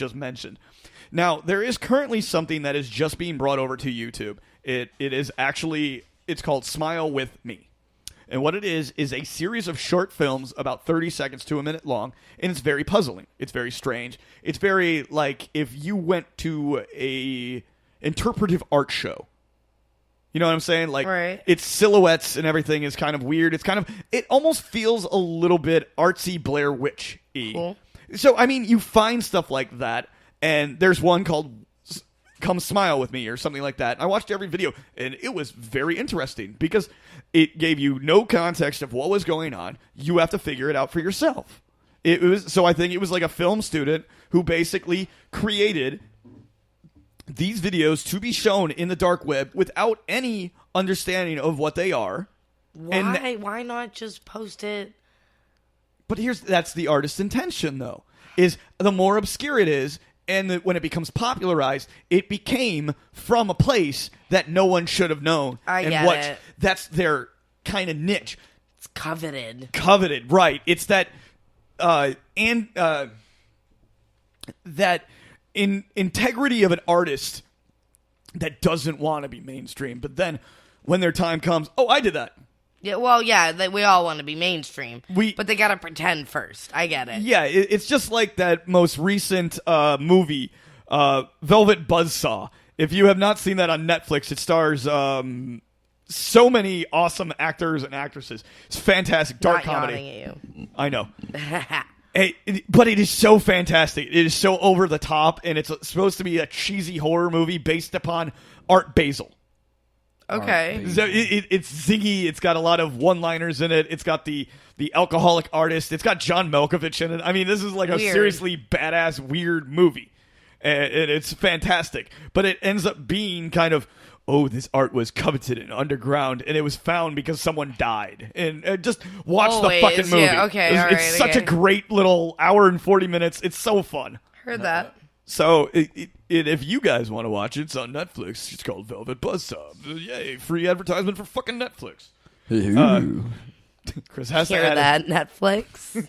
just mentioned. Now, there is currently something that is just being brought over to YouTube. It is actually, it's called Smile With Me. And what it is a series of short films about 30 seconds to a minute long, and it's very puzzling. It's very strange. It's very like if you went to a interpretive art show. You know what I'm saying? Like, right. Its silhouettes and everything is kind of weird. It almost feels a little bit artsy Blair Witch-y. Cool. So, I mean, you find stuff like that, and there's one called Come Smile With Me or something like that. I watched every video, and it was very interesting because it gave you no context of what was going on. You have to figure it out for yourself. So I think it was like a film student who basically created these videos to be shown in the dark web without any understanding of what they are. Why not just post it? But that's the artist's intention, though, is the more obscure it is, and when it becomes popularized, it became from a place that no one should have known. That's their kind of niche. It's coveted. Coveted, right. It's that, that integrity of an artist that doesn't want to be mainstream, but then when their time comes, I did that. Yeah, well, we all want to be mainstream, but they gotta pretend first. I get it. Yeah, it's just like that most recent movie, Velvet Buzzsaw. If you have not seen that on Netflix, it stars so many awesome actors and actresses. It's fantastic, dark comedy. Yawning at you. I know. But it is so fantastic. It is so over the top, and it's supposed to be a cheesy horror movie based upon Art Basel. Okay. So it's zingy. It's got a lot of one-liners in it. It's got the alcoholic artist. It's got John Malkovich in it. I mean, this is like a seriously badass, weird movie. And it's fantastic. But it ends up being kind of, this art was coveted and underground, and it was found because someone died. And just watch the fucking movie. Yeah, okay, it's such a great little hour and 40 minutes. It's so fun. Heard that. So if you guys want to watch it, it's on Netflix. It's called Velvet Buzzsaw. Yay, free advertisement for fucking Netflix. Chris has Hear to add that, Netflix?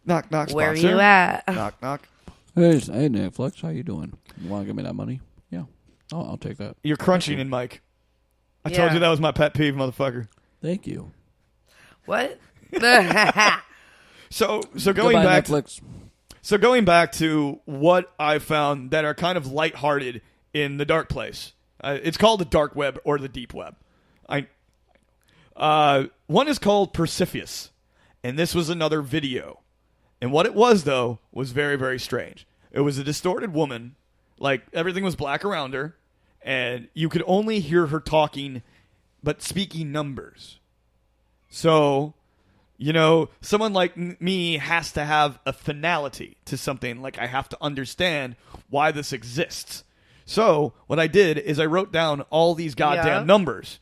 knock, knock, sponsor. Where you at? Knock, knock. Hey, Netflix, how you doing? You want to give me that money? Yeah. Oh, I'll take that. You're crunching in, Mike. I told you that was my pet peeve, motherfucker. Thank you. What? So going Goodbye, back Netflix. So going back to what I found that are kind of lighthearted in the dark place. It's called the dark web or the deep web. One is called Persephus, and this was another video. And what it was, though, was very, very strange. It was a distorted woman. Like, everything was black around her, and you could only hear her talking, but speaking numbers. So, someone like me has to have a finality to something. Like, I have to understand why this exists. So, what I did is I wrote down all these goddamn numbers.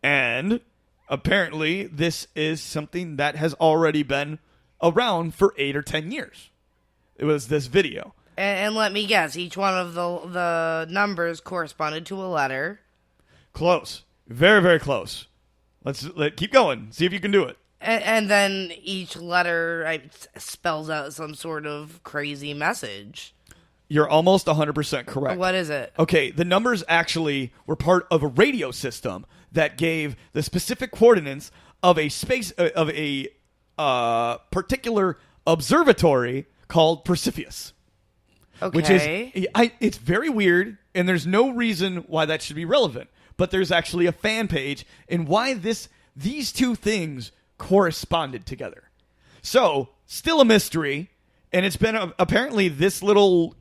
And apparently, this is something that has already been around for 8 or 10 years. It was this video. And let me guess, each one of the numbers corresponded to a letter. Close. Very, very close. Let's keep going. See if you can do it. And then each letter spells out some sort of crazy message. You're almost 100% correct. What is it? Okay, the numbers actually were part of a radio system that gave the specific coordinates of a particular observatory called Persephus. Okay. Which is, it's very weird, and there's no reason why that should be relevant. But there's actually a fan page and why these two things corresponded together. So, still a mystery, and it's been apparently this little,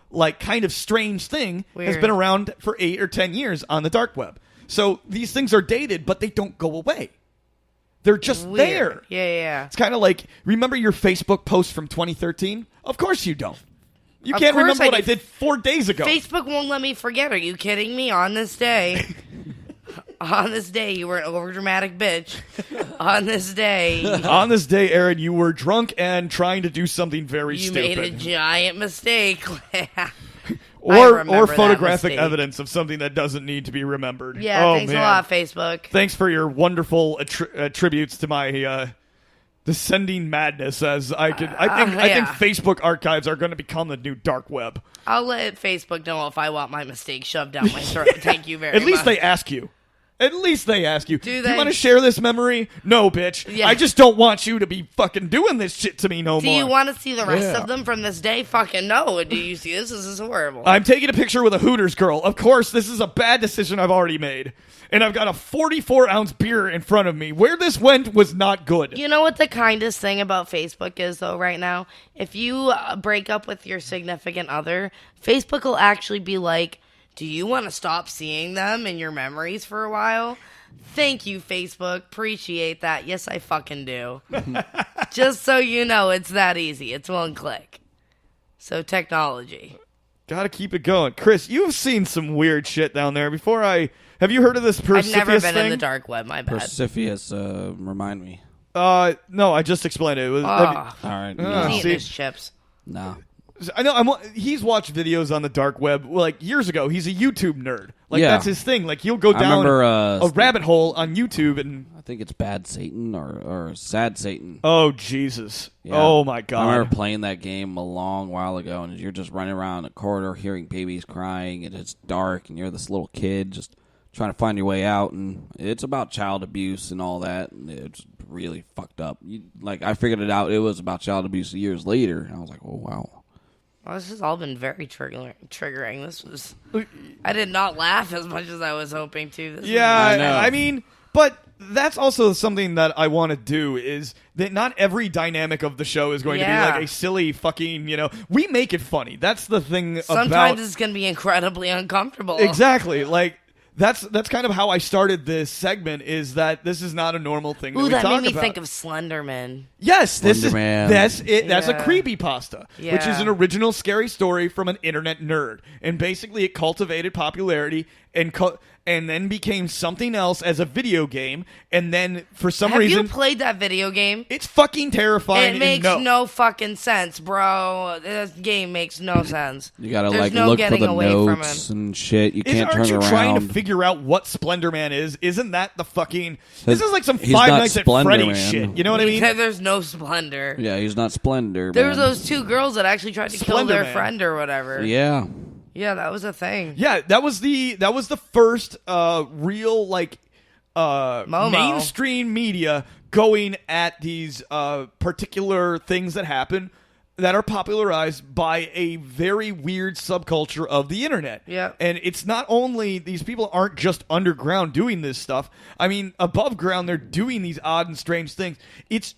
like, kind of strange thing has been around for 8 or 10 years on the dark web. So, these things are dated, but they don't go away. They're just there. Yeah. It's kind of like, remember your Facebook post from 2013? Of course you don't. You can't remember what I did 4 days ago. Facebook won't let me forget. Are you kidding me? On this day. On this day, you were an overdramatic bitch. On this day. On this day, Aaron, you were drunk and trying to do something very stupid. You made a giant mistake. or photographic evidence of something that doesn't need to be remembered. Yeah, thanks a lot, Facebook. Thanks for your wonderful tributes to my descending madness as I think Facebook archives are going to become the new dark web. I'll let Facebook know if I want my mistake shoved down my throat. Thank you very much. At least they ask you. At least they ask you. Do you they? want to share this memory? No, bitch. Yeah. I just don't want you to be fucking doing this shit to me no more. Do you want to see the rest Yeah. of them from this day? Fucking no. Do you see this? This is horrible. I'm taking a picture with a Hooters girl. Of course, this is a bad decision I've already made. And I've got a 44-ounce beer in front of me. Where this went was not good. You know what the kindest thing about Facebook is, though, right now? If you break up with your significant other, Facebook will actually be like, do you want to stop seeing them in your memories for a while? Thank you, Facebook. Appreciate that. Yes, I fucking do. Just so you know, it's that easy. It's one click. So, technology. Gotta keep it going. Chris, you've seen some weird shit down there. Have you heard of this Persephone I've never been thing? in the dark web, my bad. Persephone, remind me. No, I just explained it. It was, Oh, All right. Uh, No. he's see- eating his chips. No. I know. He's watched videos on the dark web like years ago. He's a YouTube nerd. Like Yeah. that's his thing. Like he'll go I down remember, a rabbit hole on YouTube and I think it's Bad Satan or Sad Satan. oh Jesus, Yeah. oh my I God. remember playing that game a long while ago, and you're just running around a corridor hearing babies crying, and it's dark, and you're this little kid just trying to find your way out, and it's about child abuse and all that, and it's really fucked up. I figured it out. It was about child abuse years later, and I was like, oh, wow. Well, this has all been very triggering. I did not laugh as much as I was hoping to. This Yeah, I know. I mean, but that's also something that I want to do is that not every dynamic of the show is going to be Yeah. like a silly fucking, we make it funny. That's the thing Sometimes about it's going to be incredibly uncomfortable. exactly. Like that's kind of how I started this segment is that this is not a normal thing Ooh, we that talk made me about. think of Slenderman. Yes, this is Slenderman. that's it. That's a Yeah. creepypasta, which is Yeah. an original scary story from an internet nerd, and basically it cultivated popularity and then became something else as a video game, and then for some Have reason you played that video game? it's fucking terrifying. It makes and no fucking sense, bro. This game makes no sense. You gotta There's like no look for getting the away from notes him. and shit. You can't Aren't turn you around. trying to figure out what Splendor Man is? Isn't that the fucking? This is like some He's Five not Nights at Splendor Freddy's Man. shit. You know what I mean? There's no splendor. Yeah, he's not Splendor. There was man. those two girls that actually tried to kill Splendor their Man. friend or whatever. Yeah. Yeah, that was a thing. Yeah, that was the first real Momo. mainstream media going at these particular things that happen that are popularized by a very weird subculture of the internet. Yeah. And it's not only these people aren't just underground doing this stuff. I mean, above ground they're doing these odd and strange things. It's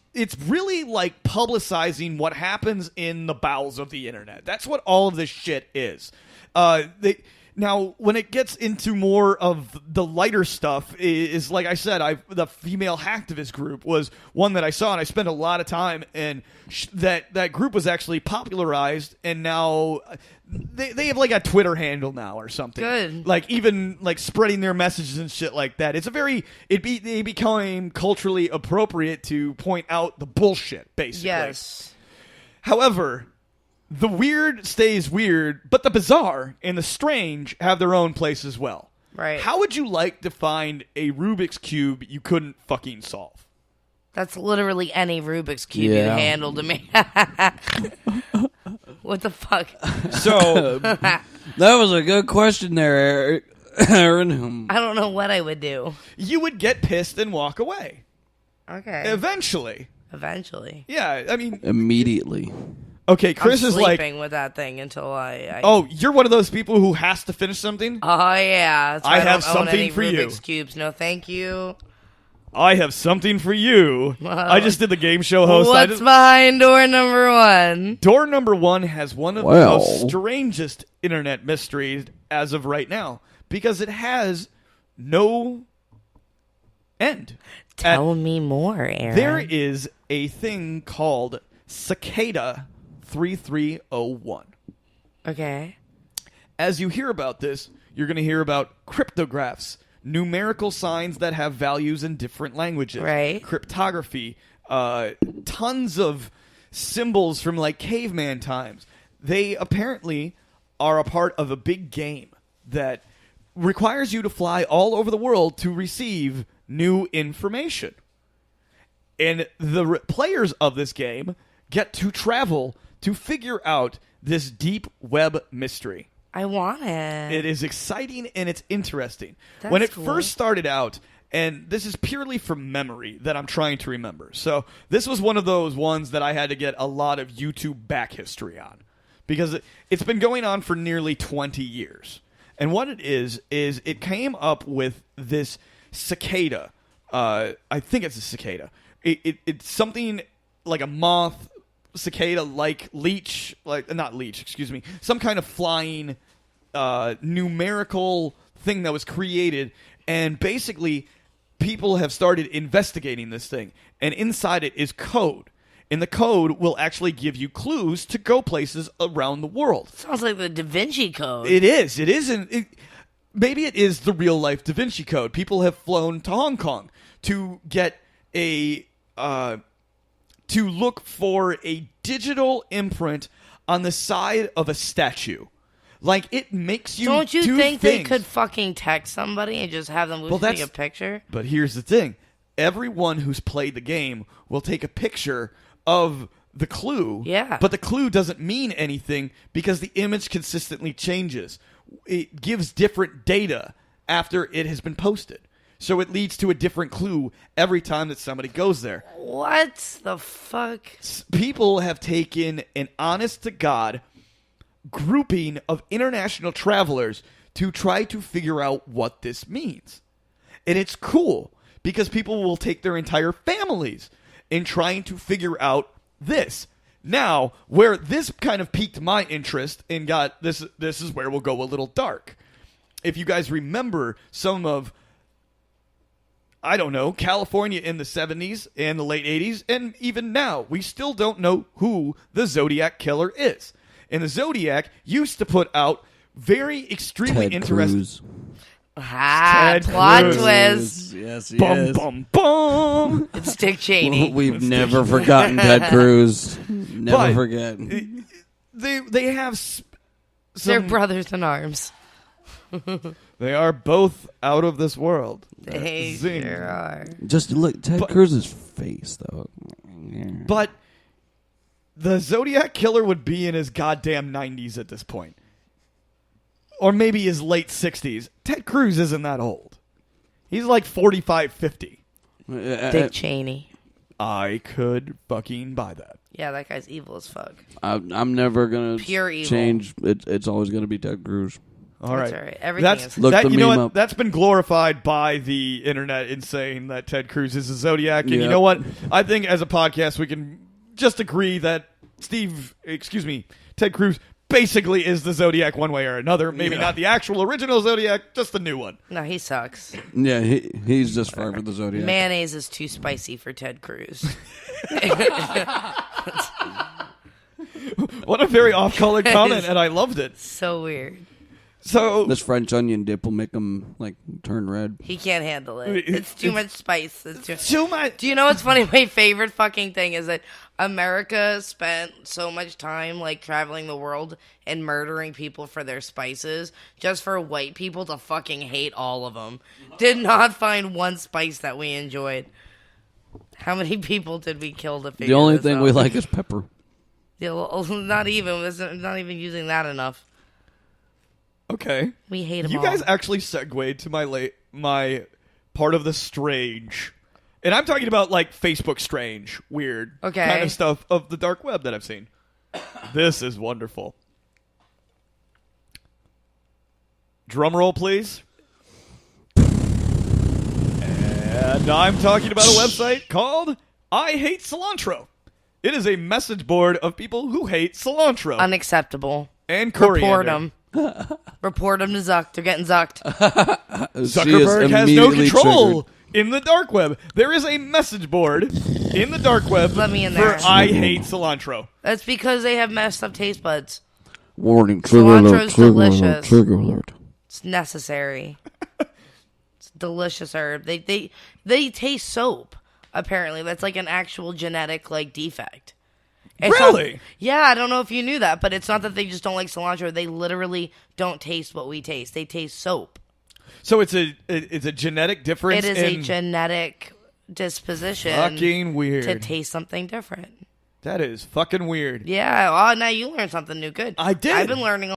really like publicizing what happens in the bowels of the internet. That's what all of this shit is. Now, when it gets into more of the lighter stuff, is like I said, the female hacktivist group was one that I saw, and I spent a lot of time, and that group was actually popularized, and now they have like a Twitter handle now or something. Good. Like even like spreading their messages and shit like that. It's they became culturally appropriate to point out the bullshit, basically. Yes. However, the weird stays weird, but the bizarre and the strange have their own place as well. Right. How would you like to find a Rubik's Cube you couldn't fucking solve? That's literally any Rubik's Cube Yeah. you handle to me. What the fuck? So, That was a good question there, Aaron. I don't know what I would do. you would get pissed and walk away. Okay. Eventually. Eventually. Yeah, I mean, Immediately. okay, Chris I'm is like, sleeping with that thing until I oh, you're one of those people who has to finish something? Oh, yeah. That's why I have don't own something any for you. Rubik's Cubes. No, thank you. I have something for you. I just did the game show host. What's behind door number one? Door number one has one of Well. the most strangest internet mysteries as of right now because it has no end. Tell me more, Aaron. There is a thing called Cicada 3301. Okay. As you hear about this, you're going to hear about cryptographs, numerical signs that have values in different languages, Right. cryptography, tons of symbols from like caveman times. They apparently are a part of a big game that requires you to fly all over the world to receive new information. And the players of this game get to travel to figure out this deep web mystery. I want it. It is exciting and it's interesting. That's When it cool. first started out, and this is purely from memory that I'm trying to remember. So this was one of those ones that I had to get a lot of YouTube back history on. Because it's been going on for nearly 20 years. And what it is it came up with this cicada. I think it's a cicada. It's something like a moth cicada, like leech, not leech, excuse me, some kind of flying numerical thing that was created, and basically people have started investigating this thing, and inside it is code, and the code will actually give you clues to go places around the world. Sounds like the Da Vinci Code. It is. It isn't. Maybe it is the real life Da Vinci Code. People have flown to Hong Kong to get to look for a digital imprint on the side of a statue. Like, it makes you Don't you do think things. they could fucking text somebody and just have them take a picture? But here's the thing. Everyone who's played the game will take a picture of the clue. Yeah. But the clue doesn't mean anything because the image consistently changes. It gives different data after it has been posted. So it leads to a different clue every time that somebody goes there. What the fuck? People have taken an honest-to-God grouping of international travelers to try to figure out what this means. And it's cool because people will take their entire families in trying to figure out this. Now, where this kind of piqued my interest and got this is where we'll go a little dark. If you guys remember some of, I don't know, California in the 70s and the late 80s, and even now, we still don't know who the Zodiac Killer is. And the Zodiac used to put out very extremely Ted interesting... Cruz. Plot Cruz. twist. Yes, he Bum, is. bum, bum. It's Dick Cheney. We've never forgotten Ted Cruz. Never But- forget. They have They're some... brothers in arms. They are both out of this world. They Zing. sure are. Just look, Ted Cruz's face, though. But the Zodiac Killer would be in his goddamn 90s at this point. Or maybe his late 60s. Ted Cruz isn't that old. He's like 45, 50. Dick Cheney. I could fucking buy that. Yeah, that guy's evil as fuck. I'm never gonna Pure evil. change. It's always gonna be Ted Cruz. All right. That's all right. Everything is. Look that, the you know meme what? up. That's been glorified by the internet in saying that Ted Cruz is a Zodiac. And you Yep. know what? I think as a podcast we can just agree that Ted Cruz basically is the Zodiac one way or another. Maybe not the actual original Zodiac, just the new one. No, he sucks. Yeah, he's just forever the Zodiac. Mayonnaise is too spicy for Ted Cruz. What a very off-color comment, and I loved it. So weird. So This French onion dip will make him like turn red. He can't handle it. It's too much spice. It's too much. Do you know what's funny? My favorite fucking thing is that America spent so much time like traveling the world and murdering people for their spices just for white people to fucking hate all of them. Did not find one spice that we enjoyed. How many people did we kill to figure The only this thing out? we like is pepper. Not even using that enough. Okay. We hate them You all. guys actually segued to my part of the strange. And I'm talking about like Facebook strange, weird Okay. kind of stuff of the dark web that I've seen. This is wonderful. Drum roll, please. And I'm talking about a website called I Hate Cilantro. It is a message board of people who hate cilantro Unacceptable. and coriander. Report them. Report them to Zuck. They're getting zucked. Zuckerberg has no control in the dark web. There is a message board in the dark web Let me in for there. I hate cilantro. That's because they have messed up taste buds. Warning, trigger Cilantro's alert, trigger alert, delicious. trigger alert. It's necessary. It's a delicious herb. They taste soap. Apparently, that's like an actual genetic like defect. It's Really? Yeah, I don't know if you knew that, but it's not that they just don't like cilantro. They literally don't taste what we taste. They taste soap. So it's a genetic difference. It is a genetic disposition Fucking weird. to taste something different. That is fucking weird. Yeah. Oh, now you learned something new. Good. I did. I've been learning